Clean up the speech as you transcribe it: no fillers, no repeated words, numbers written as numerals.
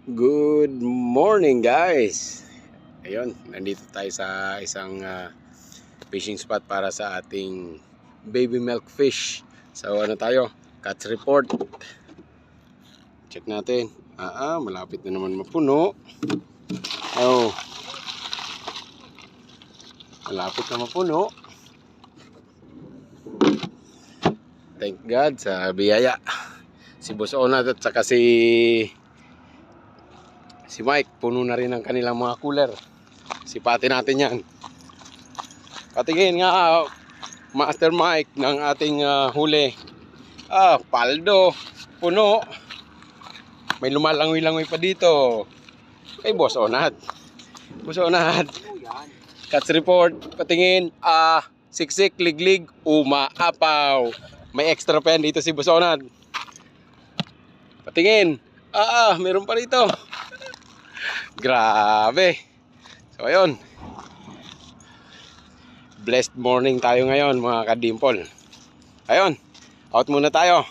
Good morning guys. Ayun, nandito tayo sa isang fishing spot para sa ating baby milk fish. So ano tayo? Catch report. Check natin. Malapit na naman mapuno. Oh. Malapit na mapuno. Thank God sa biyaya. Si Boss Onat at saka si Mike, puno na rin ang kanilang mga cooler. Sipatin natin yan. Patingin nga, Master Mike, ng ating huli. Paldo, puno. May lumalangoy-langoy pa dito. Kay Boss Onat. Boss Onat. Catch report, patingin. Siksik, liglig, umaapaw. May extra pen dito si Boss Onat. Patingin. Meron pa rito. Grabe. So ayun. Blessed morning tayo ngayon mga kadimple. Ayun. Out muna tayo.